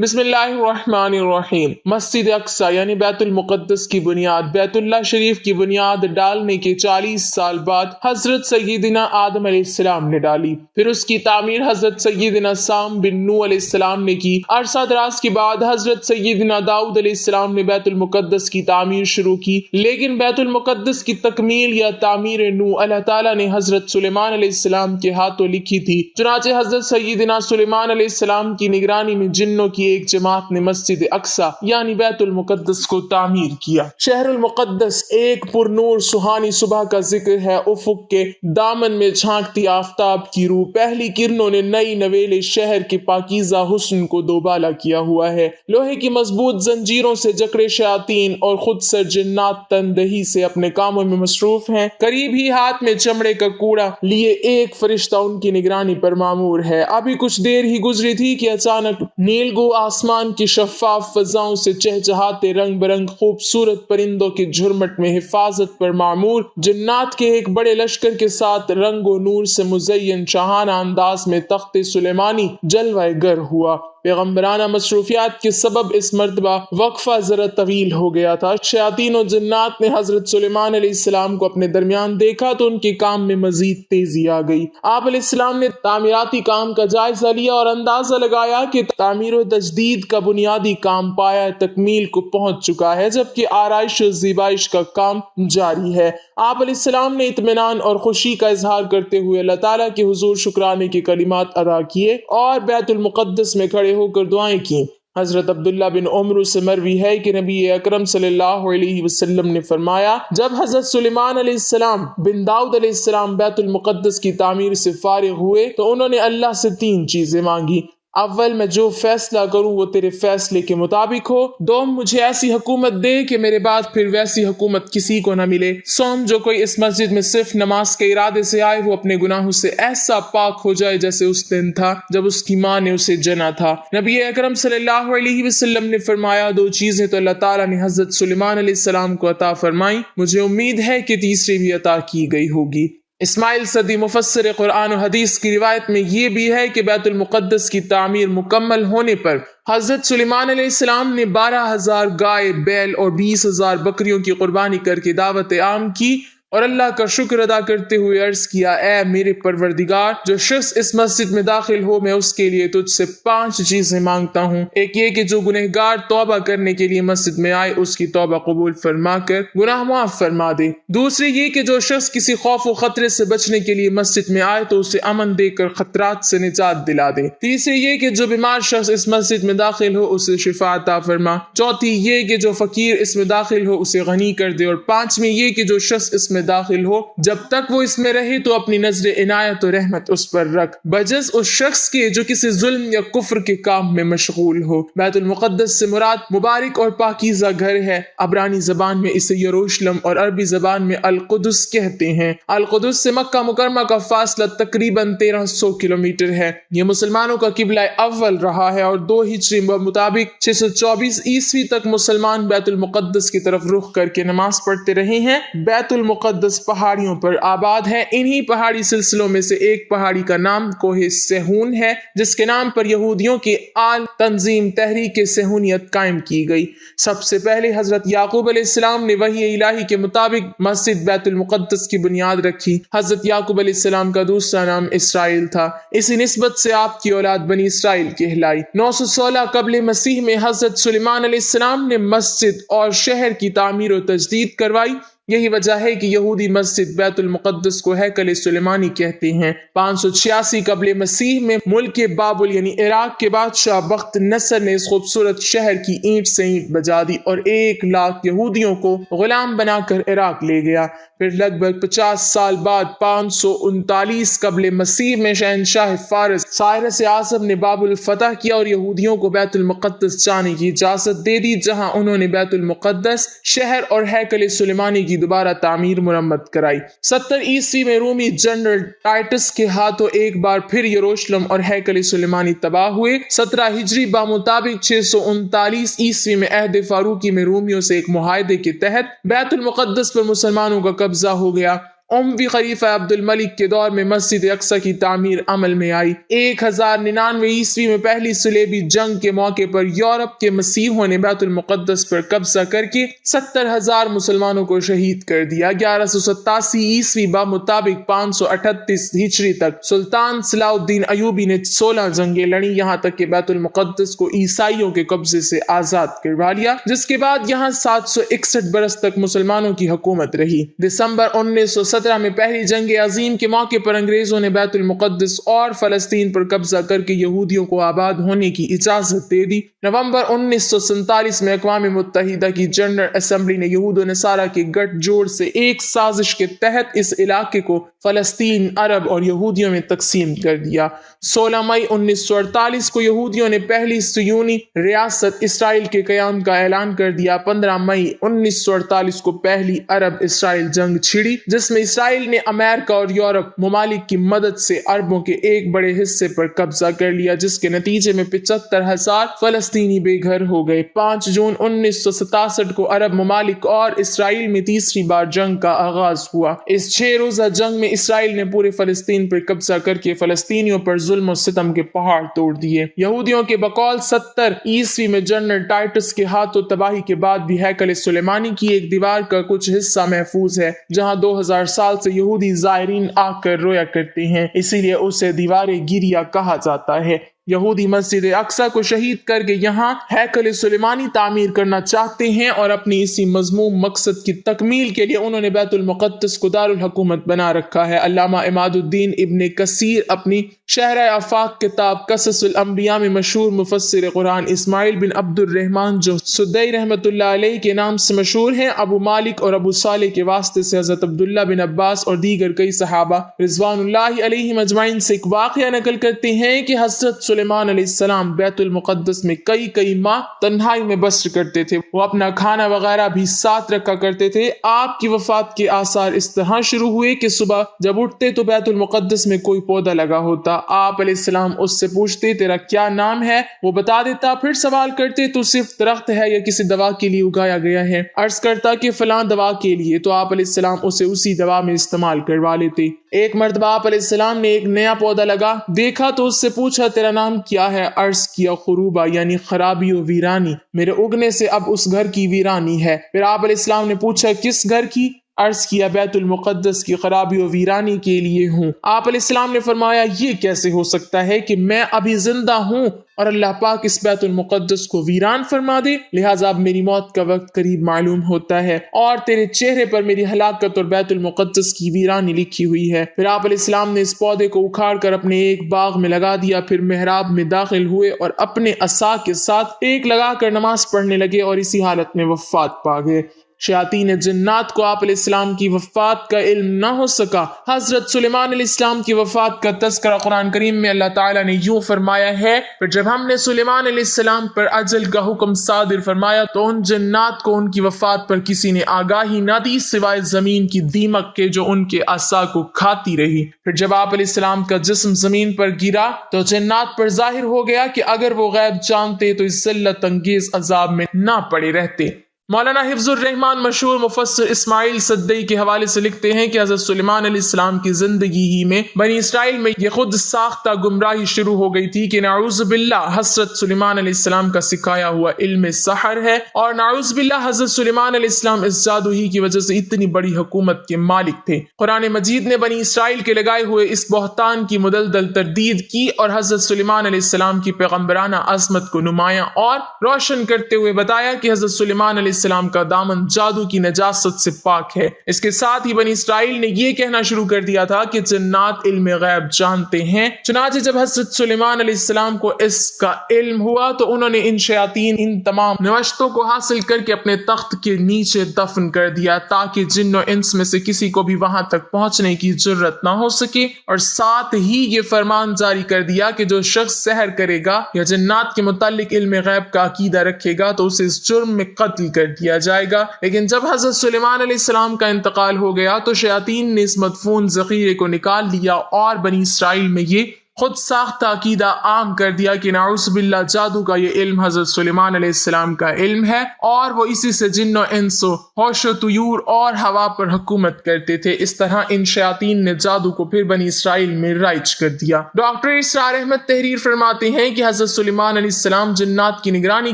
بسم اللہ الرحمن الرحیم۔ مسجد اقصی یعنی بیت المقدس کی بنیاد بیت اللہ شریف کی بنیاد ڈالنے کے 40 سال بعد حضرت سیدنا آدم علیہ السلام نے ڈالی۔ پھر اس کی تعمیر حضرت سیدنا سام بن نوح علیہ السلام نے کی۔ عرصہ دراز کے بعد حضرت سیدنا داؤد علیہ السلام نے بیت المقدس کی تعمیر شروع کی، لیکن بیت المقدس کی تکمیل یا تعمیر نو اللہ تعالیٰ نے حضرت سلیمان علیہ السلام کے ہاتھوں لکھی تھی۔ چنانچہ حضرت سیدنا سلیمان علیہ السلام کی نگرانی میں جنوں کی ایک جماعت نے مسجد اقصی یعنی بیت المقدس کو تعمیر کیا۔ شہر المقدس ایک پر نور سہانی صبح کا ذکر ہے۔ افق کے دامن میں جھانکتی آفتاب کی روح پہلی کرنوں نے نئی نویلے شہر کے پاکیزہ حسن کو دوبالا کیا ہوا ہے۔ لوہے کی مضبوط زنجیروں سے جکڑے شیاطین اور خود سر جنات تندہی سے اپنے کاموں میں مصروف ہیں۔ قریب ہی ہاتھ میں چمڑے کا کوڑا لیے ایک فرشتہ ان کی نگرانی پر مامور ہے۔ ابھی کچھ دیر ہی گزری تھی کہ اچانک نیلگو آسمان کی شفاف فضاؤں سے چہچہاتے رنگ برنگ خوبصورت پرندوں کے جھرمٹ میں حفاظت پر معمور جنات کے ایک بڑے لشکر کے ساتھ رنگ و نور سے مزین شاہانہ انداز میں تخت سلیمانی جلوہ گر ہوا۔ پیغمبرانہ مصروفیات کے سبب اس مرتبہ وقفہ ذرا طویل ہو گیا تھا۔ شیاطین و جنات نے حضرت سلیمان علیہ السلام کو اپنے درمیان دیکھا تو ان کے کام میں مزید تیزی آ گئی۔ آپ علیہ السلام نے تعمیراتی کام کا جائزہ لیا اور اندازہ لگایا کہ تعمیر و تجدید کا بنیادی کام پایہ تکمیل کو پہنچ چکا ہے، جبکہ آرائش و زیبائش کا کام جاری ہے۔ آپ علیہ السلام نے اطمینان اور خوشی کا اظہار کرتے ہوئے اللہ تعالیٰ کے حضور شکرانے کے کلمات ادا کیے اور بیت المقدس میں کھڑے ہو کر دعائیں کی۔ حضرت عبداللہ بن عمرو سے مروی ہے کہ نبی اکرم صلی اللہ علیہ وسلم نے فرمایا، جب حضرت سلیمان علیہ السلام بن داؤد علیہ السلام بیت المقدس کی تعمیر سے فارغ ہوئے تو انہوں نے اللہ سے 3 چیزیں مانگی۔ اول، میں جو فیصلہ کروں وہ تیرے فیصلے کے مطابق ہو۔ دوم، مجھے ایسی حکومت دے کہ میرے بعد پھر ویسی حکومت کسی کو نہ ملے۔ سوم، جو کوئی اس مسجد میں صرف نماز کے ارادے سے آئے وہ اپنے گناہوں سے ایسا پاک ہو جائے جیسے اس دن تھا جب اس کی ماں نے اسے جنا تھا۔ نبی اکرم صلی اللہ علیہ وسلم نے فرمایا، 2 چیزیں تو اللہ تعالیٰ نے حضرت سلیمان علیہ السلام کو عطا فرمائیں، مجھے امید ہے کہ تیسری بھی عطا کی گئی ہوگی۔ اسماعیل صدی مفسر قرآن و حدیث کی روایت میں یہ بھی ہے کہ بیت المقدس کی تعمیر مکمل ہونے پر حضرت سلیمان علیہ السلام نے 12,000 گائے، بیل اور 20,000 بکریوں کی قربانی کر کے دعوت عام کی اور اللہ کا شکر ادا کرتے ہوئے عرض کیا، اے میرے پروردگار، جو شخص اس مسجد میں داخل ہو میں اس کے لیے تجھ سے 5 چیزیں مانگتا ہوں۔ ایک یہ کہ جو گنہگار توبہ کرنے کے لیے مسجد میں آئے اس کی توبہ قبول فرما کر گناہ معاف فرما دے۔ دوسری یہ کہ جو شخص کسی خوف و خطرے سے بچنے کے لیے مسجد میں آئے تو اسے امن دے کر خطرات سے نجات دلا دے۔ تیسری یہ کہ جو بیمار شخص اس مسجد میں داخل ہو اسے شفا عطا فرما۔ چوتھی یہ کہ جو فقیر اس میں داخل ہو اسے غنی کر دے، اور 5ویں یہ کہ جو شخص اس میں داخل ہو جب تک وہ اس میں رہے تو اپنی نظر عنایت و رحمت اس پر رکھ، بجز اس شخص کے جو کسی ظلم یا کفر کے کام میں مشغول ہو۔ بیت المقدس سے مراد مبارک اور پاکیزہ گھر ہے۔ عبرانی زبان میں اسے یروشلم اور عربی زبان میں القدس کہتے ہیں۔ القدس سے مکہ مکرمہ کا فاصلہ تقریباً 1300 کلومیٹر ہے۔ یہ مسلمانوں کا قبلہ اول رہا ہے اور 2 ہجری مطابق 624 عیسوی تک مسلمان بیت المقدس کی طرف رخ کر کے نماز پڑھتے رہے ہیں۔ بیت المقدس پہاڑیوں پر آباد ہے۔ انہی پہاڑی سلسلوں میں سے ایک پہاڑی کا نام کوہ سہون ہے، جس کے نام پر یہودیوں کی آل تنظیم تحریک صہیونیت قائم کی گئی۔ سب سے پہلے حضرت یعقوب علیہ السلام نے وحی الہی کے مطابق مسجد بیت المقدس کی بنیاد رکھی۔ حضرت یعقوب علیہ السلام کا دوسرا نام اسرائیل تھا، اسی نسبت سے آپ کی اولاد بنی اسرائیل کہلائی۔ 916 قبل مسیح میں حضرت سلیمان علیہ السلام نے مسجد اور شہر کی تعمیر و تجدید کروائی۔ یہی وجہ ہے کہ یہودی مسجد بیت المقدس کو ہیکل سلیمانی کہتے ہیں۔ 586 قبل مسیح میں ملک بابل یعنی عراق کے بادشاہ بخت نصر نے اس خوبصورت شہر کی اینٹ سے اینٹ بجا دی اور 1 لاکھ یہودیوں کو غلام بنا کر عراق لے گیا۔ پھر لگ بھگ 50 سال بعد 539 قبل مسیح میں شہنشاہ فارس سائرس اعظم نے بابل فتح کیا اور یہودیوں کو بیت المقدس جانے کی اجازت دے دی، جہاں انہوں نے بیت المقدس شہر اور ہیکل سلیمانی کی دوبارہ تعمیر مرمت کرائی۔ 70 عیسوی میں رومی جنرل ٹائٹس کے ہاتھوں ایک بار پھر یروشلم اور ہیکل سلیمانی تباہ ہوئے۔ 17 ہجری بمطابق 639 عیسوی میں عہد فاروقی میں رومیوں سے ایک معاہدے کے تحت بیت المقدس پر مسلمانوں کا قبضہ ہو گیا اموی خلیفہ عبد الملک کے دور میں مسجد اقصی کی تعمیر عمل میں آئی۔ 1099 میں پہلی صلیبی جنگ کے موقع پر یورپ کے مسیحوں نے بیت المقدس پر قبضہ کر کے 70,000 مسلمانوں کو شہید کر دیا۔ 1187 بمطابق 538 ہجری تک سلطان صلاح الدین ایوبی نے 16 جنگیں لڑیں، یہاں تک کہ بیت المقدس کو عیسائیوں کے قبضے سے آزاد کروا لیا، جس کے بعد یہاں 761 برس تک مسلمانوں کی حکومت رہی۔ دسمبر 1917 میں پہلی جنگ عظیم کے موقع پر انگریزوں نے بیت المقدس اور فلسطین پر قبضہ کر کے یہودیوں کو آباد ہونے کی اجازت دے دی۔ نومبر 1947 میں اقوام متحدہ کی جنرل اسمبلی نے یہود و نصارہ کے گٹھ جوڑ سے ایک سازش کے تحت اس علاقے کو فلسطین، عرب اور یہودیوں میں تقسیم کر دیا۔ 16 مئی 1948 کو یہودیوں نے پہلی صہیونی ریاست اسرائیل کے قیام کا اعلان کر دیا۔ 15 مئی 1948 کو پہلی عرب اسرائیل جنگ چھڑی، جس میں اسرائیل نے امریکہ اور یورپ ممالک کی مدد سے عربوں کے ایک بڑے حصے پر قبضہ کر لیا، جس کے نتیجے میں 75,000 فلسطینی بے گھر ہو گئے۔ 5 جون 1967 کو عرب ممالک اور اسرائیل میں تیسری بار جنگ کا آغاز ہوا۔ اس 6 روزہ جنگ میں اسرائیل نے پورے فلسطین پر قبضہ کر کے فلسطینیوں پر ظلم و ستم کے پہاڑ توڑ دیے۔ یہودیوں کے بقول 70 میں جنرل ٹائٹس کے ہاتھوں تباہی کے بعد بھی ہیکل سلیمانی کی ایک دیوار کا کچھ حصہ محفوظ ہے، جہاں 2000 سال سے یہودی زائرین آ کر رویا کرتے ہیں، اسی لیے اسے دیوار گریا کہا جاتا ہے۔ یہودی مسجد اقصی کو شہید کر کے یہاں ہیکل سلیمانی تعمیر کرنا چاہتے ہیں، اور اپنی اسی مذموم مقصد کی تکمیل کے لیے انہوں نے بیت المقدس کو دارالحکومت بنا رکھا ہے۔ علامہ عماد الدین ابن کثیر اپنی شہر آفاق کتاب قصص الانبیاء میں مشہور مفسر قرآن اسماعیل بن عبد الرحمن جو سدی رحمۃ اللہ علیہ کے نام سے مشہور ہیں، ابو مالک اور ابو صالح کے واسطے سے حضرت عبداللہ بن عباس اور دیگر کئی صحابہ رضوان اللہ علیہم اجمعین سے ایک واقعہ نقل کرتے ہیں کہ حضرت سلیمان علیہ السلام بیت المقدس میں کئی ماہ تنہائی میں بسر کرتے تھے۔ وہ اپنا کھانا وغیرہ بھی ساتھ رکھا کرتے تھے۔ آپ کی وفات کے آثار اس طرح شروع ہوئے کہ صبح جب اٹھتے تو بیت المقدس میں کوئی پودا لگا ہوتا، آپ علیہ السلام اس سے پوچھتے تیرا کیا نام ہے، وہ بتا دیتا، پھر سوال کرتے تو صرف درخت ہے یا کسی دوا کے لیے اگایا گیا ہے، عرض کرتا کہ فلاں دوا کے لیے، تو آپ علیہ السلام اسے اسی دوا میں استعمال کروا لیتے۔ ایک مرتبہ آپ علیہ السلام نے ایک نیا پودا لگا دیکھا تو اس سے پوچھا تیرا نام کیا ہے، عرض کیا خروبہ یعنی خرابی و ویرانی، میرے اگنے سے اب اس گھر کی ویرانی ہے۔ پھر آپ علیہ السلام نے پوچھا کس گھر کی، عرض کیا بیت المقدس کی خرابی و ویرانی کے لیے ہوں۔ آپ علیہ السلام نے فرمایا یہ کیسے ہو سکتا ہے کہ میں ابھی زندہ ہوں اور اللہ پاک اس بیت المقدس کو ویران فرما دے، لہٰذا اب میری موت کا وقت قریب معلوم ہوتا ہے اور تیرے چہرے پر میری ہلاکت اور بیت المقدس کی ویرانی لکھی ہوئی ہے۔ پھر آپ علیہ السلام نے اس پودے کو اکھاڑ کر اپنے ایک باغ میں لگا دیا، پھر محراب میں داخل ہوئے اور اپنے عصا کے ساتھ ٹیک لگا کر نماز پڑھنے لگے اور اسی حالت میں وفات پا گئے۔ شیاطین جنات کو آپ علیہ السلام کی وفات کا علم نہ ہو سکا۔ حضرت سلیمان علیہ السلام کی وفات کا تذکرہ قرآن کریم میں اللہ تعالیٰ نے یوں فرمایا ہے، پھر جب ہم نے سلیمان علیہ السلام پر اجل کا حکم صادر فرمایا تو ان جنات کو ان کی وفات پر کسی نے آگاہی نہ دی سوائے زمین کی دیمک کے جو ان کے عصا کو کھاتی رہی۔ پھر جب آپ علیہ السلام کا جسم زمین پر گرا تو جنات پر ظاہر ہو گیا کہ اگر وہ غیب جانتے تو اس ذلت انگیز عذاب میں نہ پڑے رہتے۔ مولانا حفظ الرحمان مشہور مفسر اسماعیل سدی کے حوالے سے لکھتے ہیں کہ حضرت سلیمان علیہ السلام کی زندگی ہی میں بنی اسرائیل میں یہ خود ساختہ گمراہی شروع ہو گئی تھی کہ نعوذ باللہ حضرت سلیمان علیہ السلام کا سکھایا ہوا علم سحر ہے، اور نعوذ باللہ حضرت سلیمان علیہ السلام اس جادو ہی کی وجہ سے اتنی بڑی حکومت کے مالک تھے۔ قرآن مجید نے بنی اسرائیل کے لگائے ہوئے اس بہتان کی مدلدل تردید کی اور حضرت سلیمان علیہ السلام کی پیغمبرانہ عظمت کو نمایاں اور روشن کرتے ہوئے بتایا کہ حضرت سلیمان علیہ السلام کا دامن جادو کی نجاست سے پاک ہے۔ اس کے ساتھ ہی بنی اسرائیل نے یہ کہنا شروع کر دیا تھا کہ جنات علم غیب جانتے ہیں۔ چنانچہ جب حضرت سلیمان علیہ السلام کو اس کا علم ہوا تو انہوں نے ان شیاطین ان تمام نوشتوں کو حاصل کر کے اپنے تخت کے نیچے دفن کر دیا تاکہ جن و انس میں سے کسی کو بھی وہاں تک پہنچنے کی جرت نہ ہو سکے، اور ساتھ ہی یہ فرمان جاری کر دیا کہ جو شخص سحر کرے گا یا جنات کے متعلق علم غیب کا عقیدہ رکھے گا تو اسے اس جرم میں قتل کر دیا جائے گا۔ لیکن جب حضرت سلیمان علیہ السلام کا انتقال ہو گیا تو شیاطین نے اس مدفون ذخیرے کو نکال لیا اور بنی اسرائیل میں یہ خود ساختہ عقیدہ عام کر دیا کہ نعوذ باللہ جادو کا یہ علم حضرت سلیمان علیہ السلام کا علم ہے اور وہ اسی سے جن و انس و ہوش و طیور اور ہوا پر حکومت کرتے تھے۔ اس طرح ان شیاطین نے جادو کو پھر بنی اسرائیل میں رائج کر دیا۔ ڈاکٹر اسرار احمد تحریر فرماتے ہیں کہ حضرت سلیمان علیہ السلام جنات کی نگرانی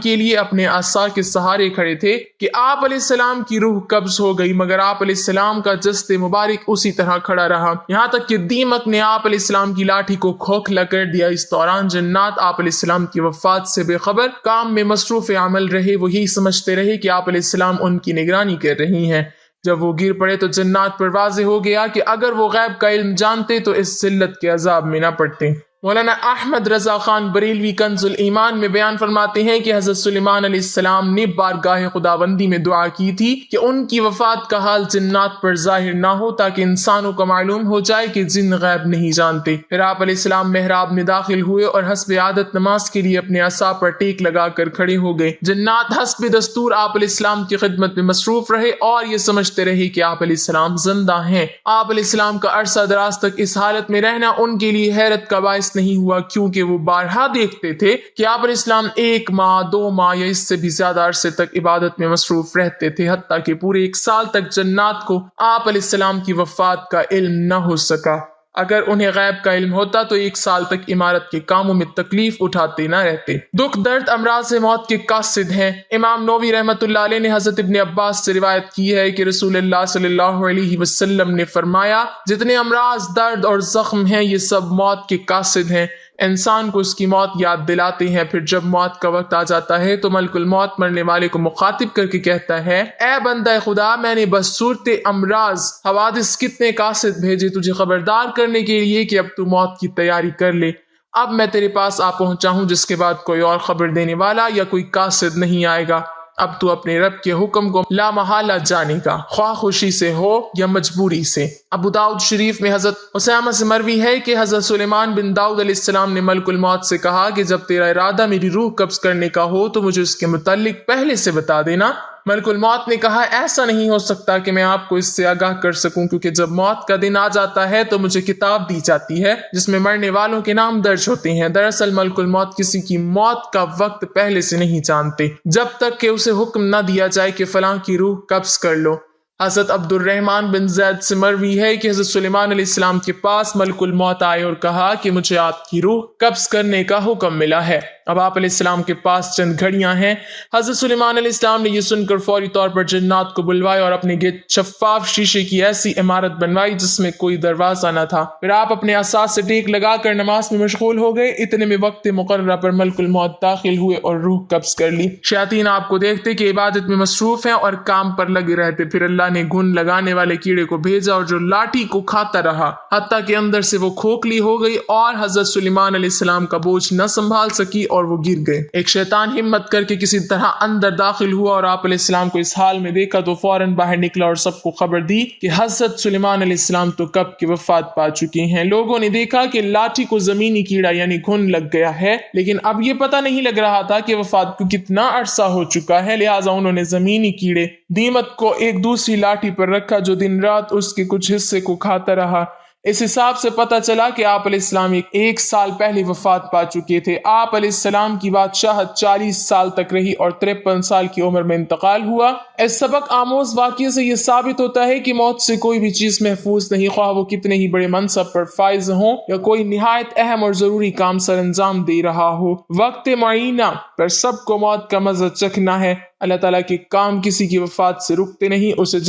کے لیے اپنے عصا کے سہارے کھڑے تھے کہ آپ علیہ السلام کی روح قبض ہو گئی، مگر آپ علیہ السلام کا جسد مبارک اسی طرح کھڑا رہا، یہاں تک کہ دیمک نے آپ علیہ السلام کی لاٹھی کو کھوکھلا کر دیا۔ اس دوران جنات آپ علیہ السلام کی وفات سے بے خبر کام میں مصروف عمل رہے، وہ یہی سمجھتے رہے کہ آپ علیہ السلام ان کی نگرانی کر رہی ہیں۔ جب وہ گر پڑے تو جنات پر واضح ہو گیا کہ اگر وہ غیب کا علم جانتے تو اس ذلت کے عذاب میں نہ پڑتے۔ مولانا احمد رضا خان بریلوی کنز الایمان میں بیان فرماتے ہیں کہ حضرت سلیمان علیہ السلام نے بارگاہ خداوندی میں دعا کی تھی کہ ان کی وفات کا حال جنات پر ظاہر نہ ہو تاکہ انسانوں کو معلوم ہو جائے کہ جن غیب نہیں جانتے۔ پھر آپ علیہ السلام محراب میں داخل ہوئے اور حسب عادت نماز کے لیے اپنے عصا پر ٹیک لگا کر کھڑے ہو گئے۔ جنات حسب دستور آپ علیہ السلام کی خدمت میں مصروف رہے اور یہ سمجھتے رہے کہ آپ علیہ السلام زندہ ہیں۔ آپ علیہ السلام کا عرصہ دراز تک اس حالت میں رہنا ان کے لیے حیرت کا باعث نہیں ہوا، کیونکہ وہ بارہا دیکھتے تھے کہ آپ علیہ السلام 1 ماہ 2 ماہ یا اس سے بھی زیادہ عرصے تک عبادت میں مصروف رہتے تھے، حتیٰ کہ پورے 1 سال تک جنات کو آپ علیہ السلام کی وفات کا علم نہ ہو سکا۔ اگر انہیں غیب کا علم ہوتا تو 1 سال تک عمارت کے کاموں میں تکلیف اٹھاتے نہ رہتے۔ دکھ درد امراض موت کے قاصد ہیں۔ امام نووی رحمۃ اللہ علیہ نے حضرت ابن عباس سے روایت کی ہے کہ رسول اللہ صلی اللہ علیہ وسلم نے فرمایا، جتنے امراض درد اور زخم ہیں یہ سب موت کے قاصد ہیں، انسان کو اس کی موت یاد دلاتے ہیں، پھر جب موت کا وقت آ جاتا ہے تو ملک الموت مرنے والے کو مخاطب کر کے کہتا ہے، اے بندہ خدا، میں نے بس صورت امراض حوادث کتنے قاصد بھیجے تجھے خبردار کرنے کے لیے کہ اب تو موت کی تیاری کر لے۔ اب میں تیرے پاس آ پہنچا ہوں جس کے بعد کوئی اور خبر دینے والا یا کوئی قاصد نہیں آئے گا۔ اب تو اپنے رب کے حکم کو لا محالہ جانے گا، خواہ خوشی سے ہو یا مجبوری سے۔ ابو داؤد شریف میں حضرت اسامہ سے مروی ہے کہ حضرت سلیمان بن داؤد علیہ السلام نے ملک الموت سے کہا کہ جب تیرا ارادہ میری روح قبض کرنے کا ہو تو مجھے اس کے متعلق پہلے سے بتا دینا۔ ملک الموت نے کہا، ایسا نہیں ہو سکتا کہ میں آپ کو اس سے آگاہ کر سکوں، کیونکہ جب موت کا دن آ جاتا ہے تو مجھے کتاب دی جاتی ہے جس میں مرنے والوں کے نام درج ہوتے ہیں۔ دراصل ملک الموت کسی کی موت کا وقت پہلے سے نہیں جانتے جب تک کہ اسے حکم نہ دیا جائے کہ فلاں کی روح قبض کر لو۔ حضرت عبد الرحمن بن زید سے مروی ہے کہ حضرت سلیمان علیہ السلام کے پاس ملک الموت آئے اور کہا کہ مجھے آپ کی روح قبض کرنے کا حکم ملا ہے، اب آپ علیہ السلام کے پاس چند گھڑیاں ہیں۔ حضرت سلیمان علیہ السلام نے یہ سن کر فوری طور پر جنات کو بلوائے اور اپنے گرد شفاف شیشے کی ایسی عمارت بنوائی جس میں کوئی دروازہ نہ تھا۔ پھر آپ اپنے عصا سے ٹیک لگا کر نماز میں مشغول ہو گئے۔ اتنے میں وقت مقررہ پر ملک الموت داخل ہوئے اور روح قبض کر لی۔ شیاطین آپ کو دیکھتے کہ عبادت میں مصروف ہیں اور کام پر لگے رہتے، پھر اللہ نے گھن لگانے والے کیڑے کو بھیجا اور جو لاٹھی کو کھاتا رہا حتیٰ کہ اندر سے وہ کھوکھلی ہو گئی اور حضرت سلیمان علیہ السلام کا بوجھ نہ سنبھال سکی اور وہ گر گئے۔ ایک شیطان ہمت کر کے کسی طرح اندر داخل ہوا اور آپ علیہ السلام کو اس حال میں دیکھا تو فوراً باہر نکلا اور سب کو خبر دی کہ حضرت سلیمان علیہ السلام تو کب کی وفات پا چکے ہیں۔ لوگوں نے دیکھا کہ لاٹھی کو زمینی کیڑا یعنی گھن لگ گیا ہے، لیکن اب یہ پتہ نہیں لگ رہا تھا کہ وفات کو کتنا عرصہ ہو چکا ہے، لہٰذا انہوں نے زمینی کیڑے دیمت کو ایک دوسری لاٹھی پر رکھا جو دن رات اس کے کچھ حصے کو کھاتا رہا۔ اس حساب سے پتہ چلا کہ آپ علیہ السلام 1 سال پہلے وفات پا چکے تھے۔ آپ علیہ السلام کی بادشاہت 40 سال تک رہی اور 53 سال کی عمر میں انتقال ہوا۔ اس سبق آموز واقعے سے یہ ثابت ہوتا ہے کہ موت سے کوئی بھی چیز محفوظ نہیں، خواہ وہ کتنے ہی بڑے منصب پر فائز ہوں یا کوئی نہایت اہم اور ضروری کام سر انجام دے رہا ہو۔ وقت معینہ پر سب کو موت کا مزہ چکھنا ہے۔ اللہ تعالیٰ کے کام کسی کی وفات سے رکتے نہیں، اسے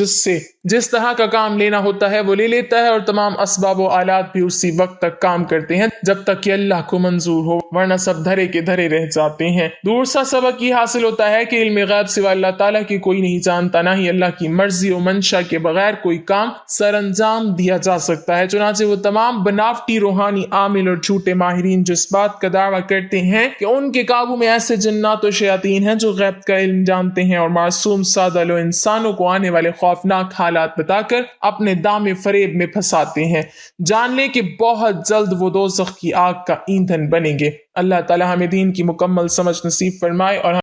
جس طرح کا کام لینا ہوتا ہے وہ لے لیتا ہے، اور تمام اسباب و آلات بھی اسی وقت تک کام کرتے ہیں جب تک کہ اللہ کو منظور ہو، ورنہ سب دھرے کے دھرے رہ جاتے ہیں۔ دوسرا سبق یہ حاصل ہوتا ہے کہ علم غیب سوا اللہ تعالیٰ کی کوئی نہیں جانتا، نہ ہی اللہ کی مرضی و منشا کے بغیر کوئی کام سر انجام دیا جا سکتا ہے۔ چنانچہ وہ تمام بناوٹی روحانی عامل اور جھوٹے ماہرین جو اس بات کا دعویٰ کرتے ہیں کہ ان کے قابو میں ایسے جنات و شیاطین ہیں جو غیب کا علم جانتے ہیں اور معصوم سادہ لو انسانوں کو آنے والے خوفناک حالات بتا کر اپنے دام فریب میں پھنساتے ہیں، جان لے کہ بہت جلد وہ دوزخ کی آگ کا ایندھن بنیں گے۔ اللہ تعالی ہمیں دین کی مکمل سمجھ نصیب فرمائے اور